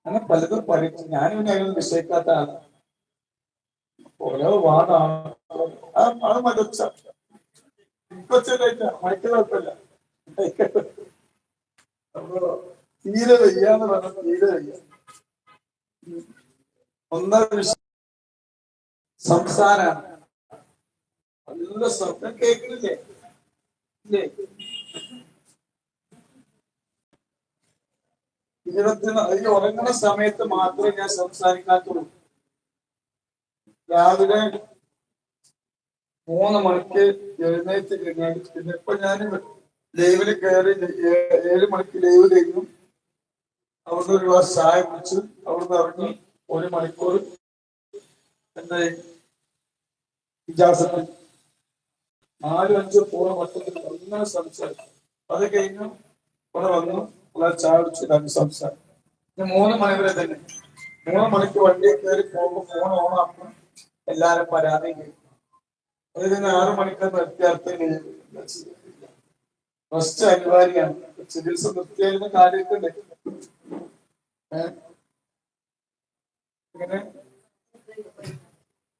അങ്ങനെ പലതും പഠിച്ചു. ഞാനും അതിനൊന്നും വിഷയിക്കാത്ത ആളാണ്. ഓരോ വാദമാണ് അത് മതച്ച മറ്റു കുഴപ്പമില്ല. അപ്പൊ തീരെ വയ്യാന്ന് പറഞ്ഞ തീരെ വയ്യ. ഒന്നാം വിഷയം സംസാരാണ്. നല്ല ശബ്ദം കേൾക്കുന്നില്ലേ? ഇല്ലേ? 24 ഉറങ്ങുന്ന സമയത്ത് മാത്രമേ ഞാൻ സംസാരിക്കാത്തുള്ളൂ. രാവിലെ 3 മണിക്ക് എഴുന്നേറ്റ് കഴിഞ്ഞാൽ പിന്നെ ഇപ്പൊ ഞാൻ ലൈവില് കയറി 7 മണിക്ക് ലൈവ് കഴിഞ്ഞു. അവിടുന്ന് ഒരു ഗ്ലാസ് ചായ കുടിച്ച് അവിടുന്ന് ഇറങ്ങി 1 മണിക്കൂർ എന്താ ഇജാസത്ത് 4-5 പൂർണ്ണ മൊത്തത്തിൽ അങ്ങനെ സംസാരിക്കും. അത് കഴിഞ്ഞു ഇവിടെ വന്നു ചായ കുടിച്ചിട്ടാണ് സംസാരിക്കും. 3 മണി വരെ തന്നെ. 3 മണിക്ക് വണ്ടിയിൽ കയറി പോകുമ്പോൾ ഫോൺ ഓണാക്കും. എല്ലാരും പരാതി കേൾക്കും. അത് കഴിഞ്ഞ് 6 മണിക്ക് നിർത്തിയാർത്ഥം ഫസ്റ്റ് അനിവാര്യമാണ്. ചികിത്സ നിർത്തിയായിരുന്ന കാര്യമൊക്കെ ഇങ്ങനെ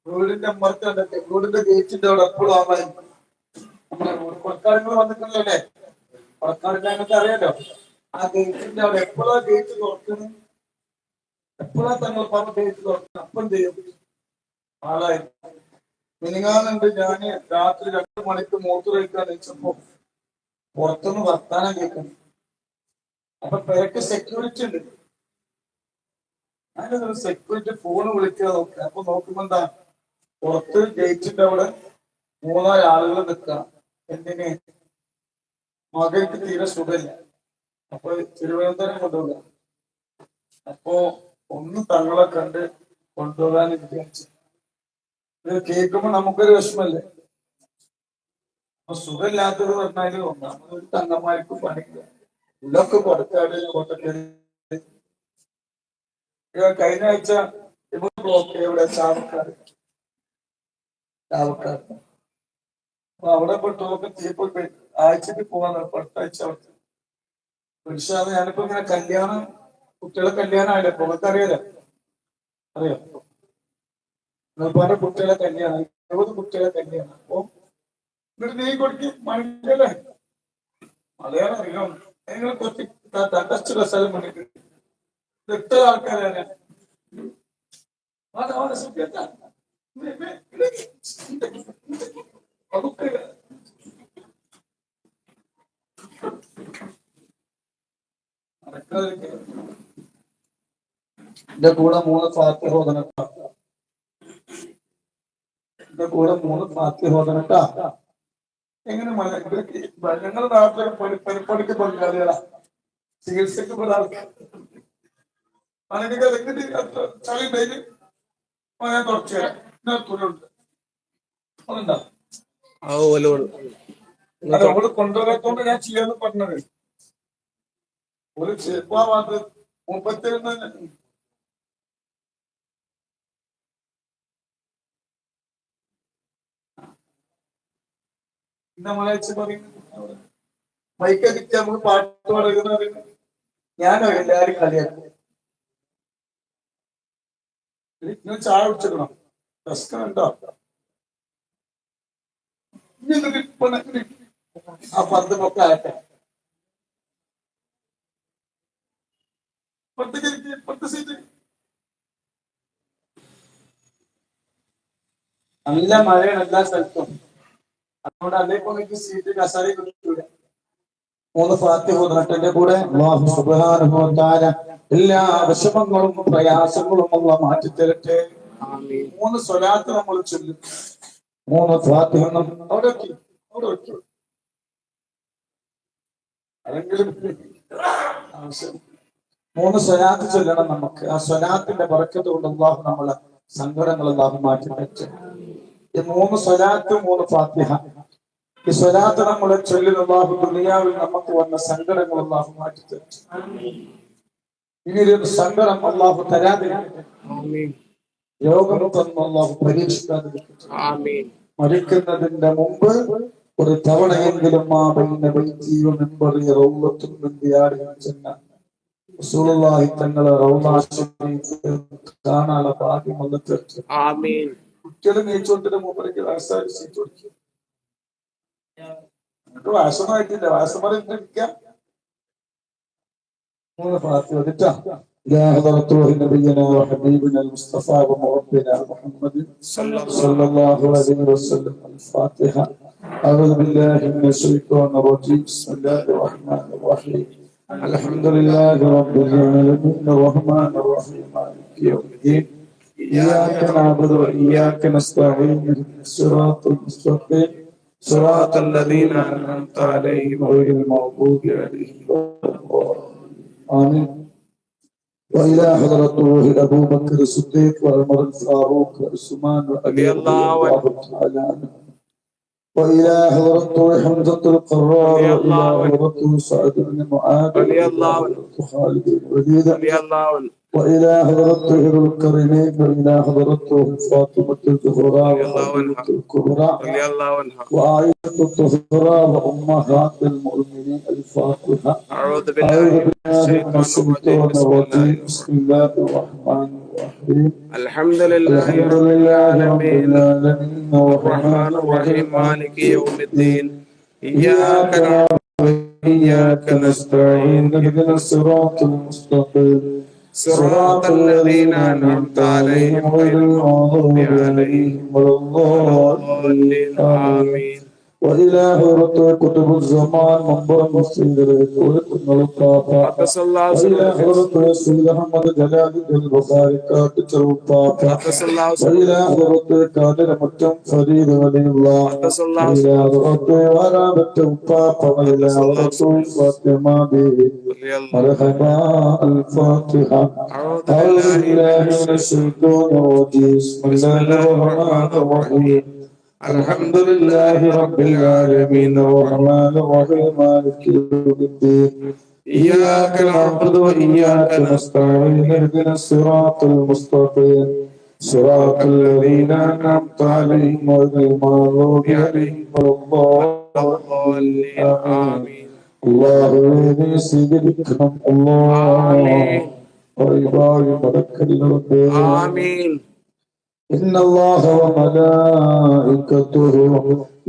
വീടിന്റെ അമ്മർത്തുണ്ടൊക്കെ വീടിന്റെ ഗേറ്റിന്റെ അവിടെ എപ്പോഴും ആവാൻ നമ്മുടെ പുറക്കാടുകൾ വന്നിട്ടുണ്ടല്ലോ അല്ലേ? പുറക്കാടിന്റെ അങ്ങനത്തെ അറിയാലോ. ആ ഗേറ്റിന്റെ അവിടെ എപ്പോഴാ ഗേറ്റ് തുറക്കുന്നത്, എപ്പോഴാ തങ്ങൾ പറഞ്ഞ ഗേറ്റ് തുറക്കുന്നത്, അപ്പം ചെയ്യും ആളായി. മിനിങ്ങാന്നുണ്ട് ഞാന് രാത്രി 2 മണിക്ക് മൂത്രമൊഴിക്കാൻ വെച്ചപ്പോ പുറത്തുനിന്ന് വർത്താനം കേൾക്കുന്നു. അപ്പൊ പെരക്ക് സെക്യൂരിറ്റി ഉണ്ട്. അതിനൊരു സെക്യൂരിറ്റി ഫോൺ വിളിക്കുക നോക്കുക. അപ്പൊ നോക്കുമ്പോ എന്താ, പുറത്ത് ഗേറ്റിന്റെ അവിടെ 3 ആളുകൾ നിൽക്കുക. എന്തിന്? മകൾക്ക് തീരെ സുഖമില്ല. അപ്പൊ തിരുവനന്തപുരം കൊണ്ടുപോകുക. അപ്പോ ഒന്ന് തങ്ങളെ കണ്ട് കൊണ്ടുപോകാൻ വിചാരിച്ചു. ഇത് കേൾക്കുമ്പോ നമുക്കൊരു വിഷമല്ലേ? അപ്പൊ സുഖമില്ലാത്തത് പറഞ്ഞാല് ഒന്നാമത് തങ്ങന്മാർക്കും പണിയില്ല. ഇതൊക്കെ പുറത്താട് കോട്ടക്കല്. കഴിഞ്ഞ ആഴ്ച ബ്ലോക്ക് ഇവിടെ ചാവക്കാട്. അപ്പൊ അവിടെ ടോക്കൺ ചെയ്യപ്പോൾ ആഴ്ചക്ക് പോവാന്ന്. അടുത്താഴ്ച അവിടെ പക്ഷേ ഞാനിപ്പോ ഇങ്ങനെ കല്യാണം, കുട്ടികളെ കല്യാണമായില്ലേ? പുറത്തറിയാലോ, അറിയാം. ഒരുപാട് കുട്ടികളെ കല്യാണം, 20 കുട്ടികളെ കല്യാണം. അപ്പൊ എന്നിട്ട് നീ കൊടുക്കി മണിക്കല്ലേ മലയാളം അറിയാം. നിങ്ങൾ കുറച്ച് കഷ്ട സ്ഥലം പണിക്ക് എത്ര ആൾക്കാരാണ് എന്റെ കൂടെ 3 ഫാത്തിഹോദനട്ടാ. എന്റെ കൂടെ 3 ഫാത്തിഹോദനട്ടാ. എങ്ങനെ ഞങ്ങളുടെ നാട്ടിലെ പണിപ്പണിക്ക് പങ്കാളികളാ, ചികിത്സക്ക് പോലെ ആൾക്കാർ ചളി പേര് തുടച്ചു തുലുണ്ട്. അതുണ്ടോ? അവള് കൊണ്ടുവരാത്തോണ്ട് ഞാൻ ചെയ്യാന്ന് പറഞ്ഞത്. ഒരു ചെറുപ്പാവാത് 31 നമ്മളെ പറയുന്നത് മൈക്കടിച്ച് നമ്മൾ പാട്ട് പാടുന്നത്. ഞാനോ എല്ലാരും കളിയാക്കും. ചായ കുടിച്ചിടണം, പ്രശ്നമുണ്ടോ? ആ 10 മൊക്കെ ആട്ടെ. 10 സീറ്റ് നല്ല മഴയാണ് എല്ലാ സ്ഥലത്തും. അതുകൊണ്ട് അതേപോലെ എനിക്ക് സീറ്റ് കസാര കിട്ടൂല. 3 ഫാത്തിഹ ഓതണത്തിന്റെ കൂടെ അല്ലാഹു സുബ്ഹാനഹു വ തആല എല്ലാ വിഷമങ്ങളും പ്രയാസങ്ങളും അല്ലാഹു മാറ്റി തരട്ടെ. 3 സ്വലാത്ത് നമ്മൾ ചൊല്ലും. 3 ഫാത്തിഹ അവിടെ വെക്കും. അല്ലെങ്കിലും 3 സ്വലാത്ത് ചൊല്ലണം നമുക്ക്. ആ സ്വലാത്തിന്റെ ബറക്കത്ത് കൊണ്ട് അല്ലാഹു നമ്മളെ സങ്കടങ്ങൾ അല്ലാഹു മാറ്റി തരട്ടെ. ഈ 3 സ്വലാത്ത് 3 ഫാത്തിഹ, ഈ സ്വലാത്ത് നമ്മളെ ചൊല്ലുന്ന അല്ലാഹു ദുനിയാവിൽ നമുക്ക് വന്ന സങ്കടങ്ങൾ അല്ലാഹു മാറ്റി തരട്ടെ. ഇനിയൊരു സങ്കടം അല്ലാഹു തരാതിരിക്കട്ടെ. രോഗം തന്നു അല്ലാഹു പരീക്ഷിക്കാതിരിക്കട്ടെ. മരിക്കുന്നതിന്റെ മുമ്പ് ഒരു തവണയെങ്കിലും ആ ബൈന ബൈതി വ മിൻബറി റൗളത്തുൻ മിൻ ദിയാരിൽ ജന്ന റസൂലുള്ളാഹി തങ്ങളെ റൗള ശരീഫ് കാണാനുള്ള ഭാഗ്യം വന്നിട്ട് ആമീൻ. കുട്ടികളെ നീച്ചോട്ടിന്റെ മൂപ്പരേക്ക് വയസ്സായിട്ട് കൊടുക്കും. വയസ്സൊന്നായിട്ടില്ല, വയസ്സന്മാരെ ഇരിക്കാം. إلى حضرة نبينا وحبيبنا المصطفى ومربنا محمد صلى الله عليه وسلم. الفاتحة. أعوذ بالله من الشيطان الرجيم. بسم الله الرحمن الرحيم. الحمد لله رب العالمين الرحمن الرحيم مالك يوم الدين. إياك نعبد وإياك نستعين. الصراط المستقيم صراط الذين أنعمت عليهم غير المغضوب عليهم ولا الضالين. آمين. وإلى حضرة روح أبو بكر الصديق وعمر الفاروق وعثمان رضي الله تعالى عنهم. وإلى حضرة حمزة القرار وإلى حضرة سعد بن معاذ وحضرة خالد بن وليد وإلى حضرة هر الكريمين وإلى حضرة فاطمة الزهراء وفاطمة الكبرى وعائشة الطهراء وأمهات المؤمنين. الفاتحة. أعوذ بالله من الشيطان الرجيم. بسم الله الرحمن الرحيم. الحمد لله رب العالمين الرحمن الرحيم مالك يوم الدين. إياك نعبد وإياك نستعين. اهدنا الصراط المستقيم صراط الذين أنعمت عليهم غير المغضوب عليهم ولا الضالين. آمين. وإلى حضرة كتب الزمان منبر مسجد قدس الله وإلى حضرة سيد أحمد جلال البخاري كاتب البابا وإلى حضرة كادر متم فريد ولي الله وإلى حضرة ورابة البابا وإلى حضرة فاطمة بيبي. مرحبا. الفاتحة. أعوذ بالله من الشيطان الرجيم. بسم الله الرحمن الرحيم. الحمد لله رب العالمين الرحمن الرحيم مالك يوم الدين. إياك نعبد وإياك نستعين. اهدنا الصراط المستقيم صراط الذين أنعمت عليهم غير المغضوب عليهم ولا الضالين. آمين. الله يهدي سيدنا الله ويبارك لك. آمين. إن الله وملائكته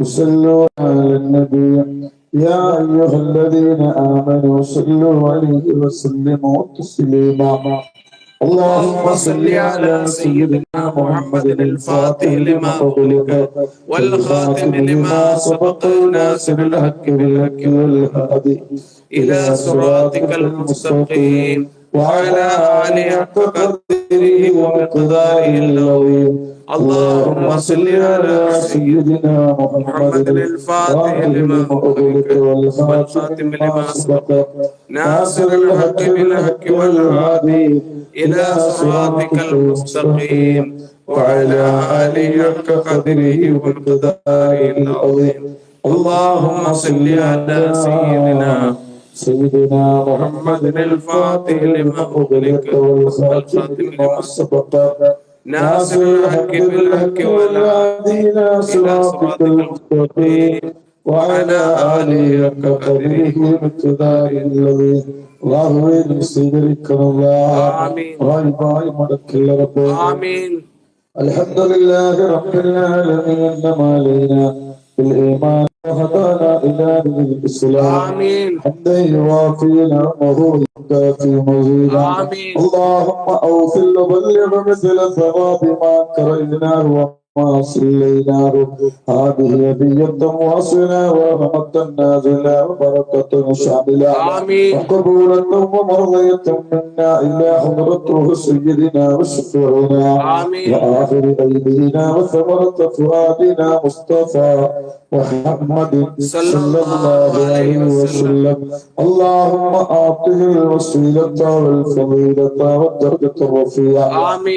يصلون على النبي يا أيها الذين آمنوا صلوا عليه وسلموا تسليما. اللهم صل على سيدنا محمد الفاتح لما أغلق والخاتم لما سبق ناصر الحق بالحق والهادي إلى صراطك المستقيم وعلى آله حق قدره ومقداره العظيم. اللهم صل على سيدنا محمد الفاتح لما أغلق والخاتم لما سبق ناصر الحق بالحق والهادي إلى صراطك المستقيم وعلى آله حق قدره ومقداره العظيم. اللهم صل على سيدنا محمد الفاتح لما أغلق والخاتم لما سبق ناصر الحق بالحق والهادي إلى صراطك المستقيم وعلى آله حق قدره ومقداره العظيم. اللهم صل آمين. الحمد لله رب العالمين ما علينا بالإيمان وهدانا إلى دين الإسلام. حتى يوافي نعمه ويكافي مزيدا. اللهم أوفر وبلغ مثل ثواب ما كرهناه وما صليناه. هذه هدية واصلة ورحمة نازلة وبركة شاملة وقبولة ومرضية منا إلى حضرته سيدنا وشفيعنا وآخر أيدينا وثمرة فؤادنا مصطفى محمد صلى الله عليه وسلم. اللهم آته الوسيلة والفضيلة والدرجة الرفيعة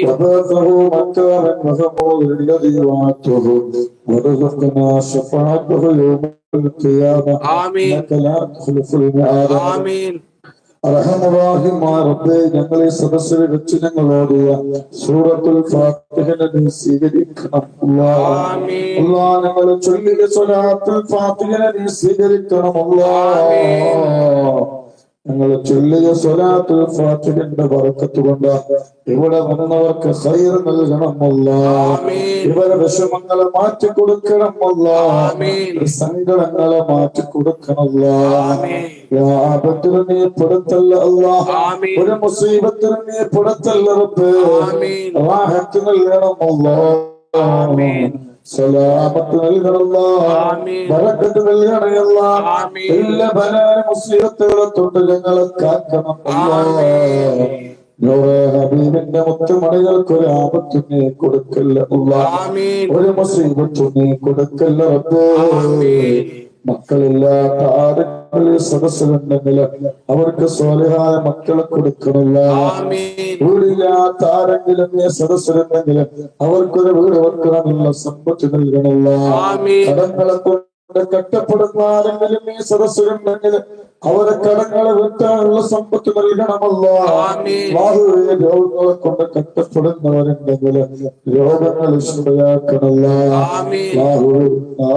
وبعثه مكانا محمودا الذي وعدته ورزقنا شفاعته يوم القيامة إنك لا تخلف الميعاد. അർഹമറാഹിമായ റബ്ബേ, ഞങ്ങളെ സദസ്സിൽ വെച്ച് ഞങ്ങളോടിയ സൂറത്തുൽ ഫാത്തിഹ നീ സ്വീകരിക്കണം. അല്ലാഹ് ഞങ്ങൾ ചൊല്ലിയ സ്വലാത്തുൽ ഫാത്തിഹ നീ സ്വീകരിക്കണം. അല്ലാഹ് ഞങ്ങൾ ചൊല്ലിയ സ്വലാത്തുൽ ഫാത്തിഹിന്റെ ബറക്കത്ത് കൊണ്ട് ഇവിടെ വരുന്നവർക്ക് ഖൈർ നൽകണം അല്ലാഹ്. ഇവരെ വിഷമങ്ങളെ മാറ്റി കൊടുക്കണം അല്ലാഹ്. സങ്കടങ്ങളെ മാറ്റി കൊടുക്കണം അല്ലാഹ്. ആപത്തിലും നീ പെടുത്തല്ല അല്ലാഹ്. ഒരു മുസീബത്തിലും നീ പെടുത്തല്ല റബ്ബേ. റാഹത്ത് നൽകണം അല്ലാഹ്. സലാമത്ത് നൽകണമല്ലാ, ബറക്കത്ത് നൽകണമല്ലാ. എല്ലാ ബലായ മുസീബത്തുകളെ തൊട്ട് ഞങ്ങളെ കാക്കണം അല്ലാഹ്. നൂറെ ഹബീബിന്റെ മുത്തുമണികൾക്ക് ഒരു ആപത്തും നീ കൊടുക്കല്ല അല്ലാഹ്. ഒരു മുസീബത്തും നീ കൊടുക്കല്ല റബ്ബേ. മക്കളില്ലാത്ത ആരെങ്കിലും സദസ്സുണ്ടെങ്കിൽ അവർക്ക് സ്വാലിഹായ മക്കളെ കൊടുക്കണമല്ല. വീടില്ലാത്ത ആരെങ്കിലും സദസ്സുണ്ടെങ്കിൽ അവർക്കൊരു വീട് വെക്കണമെന്നുള്ള സമ്പത്ത് നൽകണമല്ല. കടങ്ങളെ കൊണ്ട് കഷ്ടപ്പെടുന്ന ആരെങ്കിലും ഈ സദസ്സുണ്ടെങ്കിൽ അവരെ കടങ്ങളെ വീട്ടാനുള്ള സമ്പത്ത് നൽകണമല്ലോ. രോഗങ്ങളെ കൊണ്ട് കഷ്ടപ്പെടുന്നവരുണ്ടെങ്കിൽ രോഗങ്ങൾ ശരിയാക്കണമല്ല.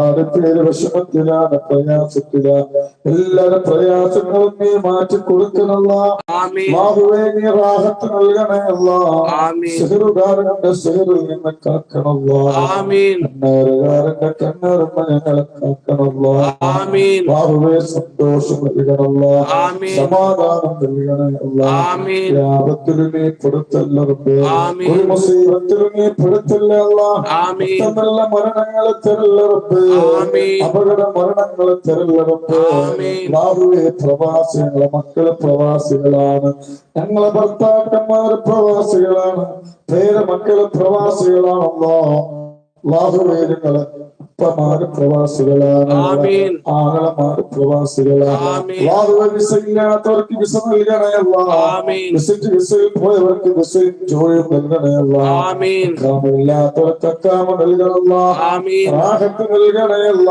ആറ് പേര് വിഷമത്തിലാണ്, പ്രയാസത്തിലാണ്. എല്ലാരും പ്രയാസങ്ങളും നീ മാറ്റി കൊടുക്കണമല്ല. നീ റാഹത്ത് നൽകണമല്ല. സിഹറുകാരന്റെ സിഹറിൽ നിന്ന് കാക്കണമല്ല. കണ്ണേറുകാരന്റെ കണ്ണേറുന്ന ഞങ്ങളെ കാക്കണമല്ല. സന്തോഷം നൽകണമല്ല. സമാധാനം നൽകണമല്ല. ആപത്തിലും നീ പെടുത്തല്ല റബ്ബേ. ഒരു മുസീബത്തിലും നീ പെടുത്തല്ല അല്ലാഹ്. നല്ല മരണങ്ങളെ തരല്ല റബ്ബേ. അപകട മരണങ്ങളെ തരല്ല റബ്ബേ. പ്രവാസികളെ മക്കളെ പ്രവാസികളാണ്. ഞങ്ങളെ ഭർത്താക്കന്മാർ പ്രവാസികളാണ്. പേരമക്കളെ പ്രവാസികളാണല്ലോ. നിങ്ങളെ ഉപ്പമാര് പ്രവാസികളാണ്. ആങ്ങളമാര് പ്രവാസികളാണ്. വിസയില്ലാത്തവർക്ക് വിസ നൽകണയല്ല. വിസയിൽ പോയവർക്ക് വിസയും ജോലിയും നൽകണയല്ല. ഇല്ലാത്തവർക്ക് അക്കാമ നൽകണമല്ല. റാഹത്ത് നൽകണയല്ല.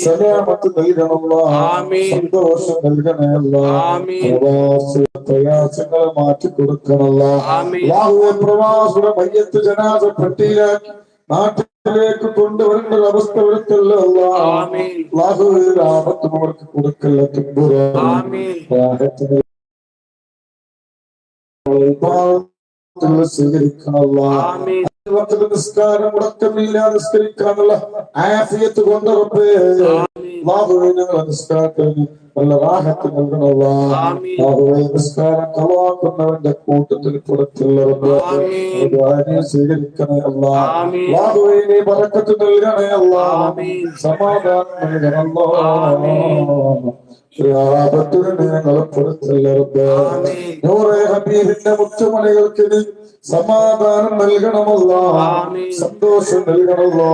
സലാമത്ത് നൽകണമല്ല. സന്തോഷം നൽകണയല്ല. പ്രയാസങ്ങളെ മാറ്റി കൊടുക്കണമല്ല. പ്രവാസിയുടെ മയ്യത്ത് ജനാസ പെട്ടിയിലാക്കി നാട്ടിലേക്ക് കൊണ്ടുവരേണ്ട അവസ്ഥ വരുത്തല്ല. ആപത്തും അവർക്ക് കൊടുക്കല്ല. സ്വീകരിക്കണമല്ല. നിസ്കാരം മുടക്കമില്ല നിസ്കരിക്കാനുള്ള ആഫിയത്ത് കൊണ്ടുറപ്പേ. ഞങ്ങളെ നിസ്കാരത്തിന് നല്ല റാഹത്ത് നൽകണമല്ല. നിസ്കാരം കളവാക്കുന്നവന്റെ കൂട്ടത്തിൽ പുറത്തുള്ളവരുടെ സ്വീകരിക്കണമല്ല. നീ ബറക്കത്ത് നൽകണമല്ല. സമാധാനം നൽകണമല്ലോ. ഞങ്ങളെ പുറത്തുള്ളവരുടെ ഹബീബിന്റെ മുത്തുമണികൾക്ക് സമാധാനം നൽകണമല്ല. സന്തോഷം നൽകണമല്ലോ.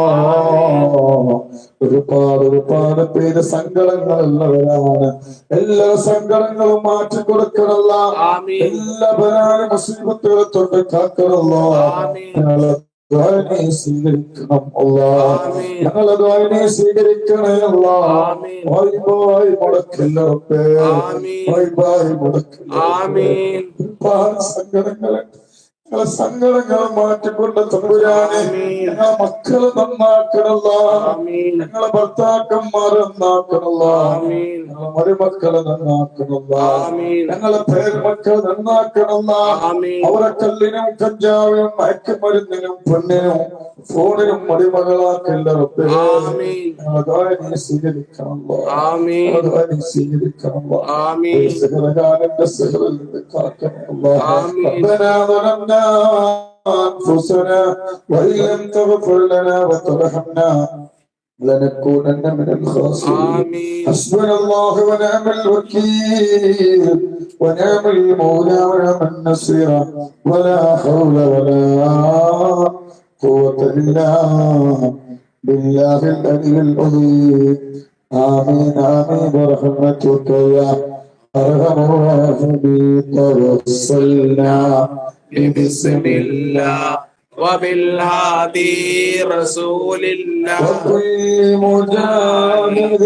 ഒരുപാട് പേര് സങ്കടങ്ങളുള്ളവരാണ്. എല്ലാ സങ്കടങ്ങളും മാറ്റി കൊടുക്കണമല്ല. എല്ലാ ബലായ മുസീബത്തുകളെ തൊട്ട് കാക്കണമല്ലോ. സ്വീകരിക്കണം ഞങ്ങളെ ദ്വാരനെ സ്വീകരിക്കണേ. മുടക്കില്ല സങ്കടങ്ങളെ സങ്കടങ്ങൾ മാറ്റിക്കൊണ്ട് തമ്പുരാനെ ഞങ്ങളെ മക്കള് നന്നാക്കണല്ല. ഞങ്ങളെ ഭർത്താക്കന്മാരെ നന്നാക്കണല്ല. ഞങ്ങളെ മരുമക്കളെ നന്നാക്കണല്ല. ഞങ്ങളെ പേരമക്കളെ നന്നാക്കണല്ല. അവരെ കല്ലിനും കഞ്ചാവിനും മയക്കുമരുന്നിനും പെണ്ണിനും ഫോണിനും മടിമകളാക്കല്ല. ഞങ്ങളെ സ്വീകരിക്കണല്ലോ. സ്വീകരിക്കണല്ലോ. സഹകാരന്റെ സഹറിൽ നിന്ന് കാക്കണല്ലോ. أنفسنا وإن لم تغفر لنا وترحمنا لنكونن من الخاسرين. حسبنا الله ونعم الوكيل ونعم المولى ونعم النصير ولا حول ولا قوة إلا بالله العلي العظيم. آمين آمين برحمتك يا أرحم الراحمين. توسلنا بسم الله وبالهادي رسول الله وكل مجاهد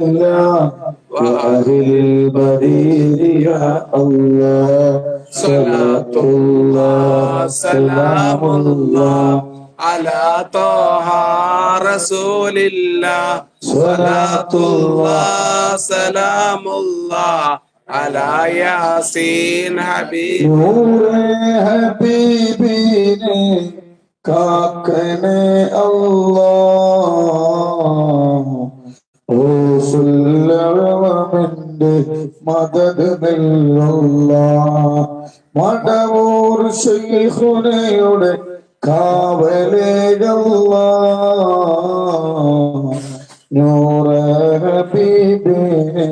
الله وأهل البدير يا الله. صلاة الله سلام الله على طه رسول الله. صلاة الله سلام الله على ياسين حبيب നൂറേ ഹബീബിനെ കാക്കണേ അല്ലാഹ് റസൂലുള്ളാഹിന്റെ മദദ് മില്ലല്ലാഹ് മടവൂർ ശൈഖുനയുടെ കാവലേകല്ലാഹ് നൂറേ ഹബീബിനെ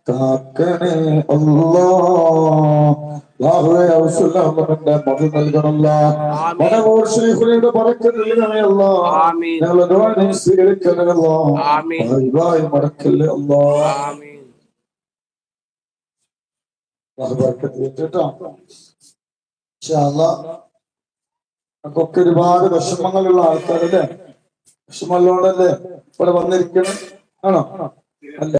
കാക്കണേ അല്ലാഹുവേ റസൂലുള്ളാഹിന്റെ മദദ് നൽകണമല്ലാ മടവൂർ ശൈഖുനയുടെ ബറക്കത്ത് നൽകണേ അല്ലാഹ് ആമീൻ ഞങ്ങളുടെ ദുആ നീ സ്വീകരിക്കണേ അല്ലാഹ് ആമീൻ ദുആയി മടക്കല്ലേ അല്ലാഹ് ആമീൻ അല്ലാഹു ബറക്കത്ത് ചെയ്യട്ടെ ഇൻഷാ അല്ലാഹ് നമുക്കൊക്കെ ഒരുപാട് വിഷമങ്ങളുള്ള ആൾക്കാരല്ലേ വിഷമമുള്ളതുകൊണ്ടല്ലേ ഇവിടെ വന്നിരിക്കണം ആണോ അല്ല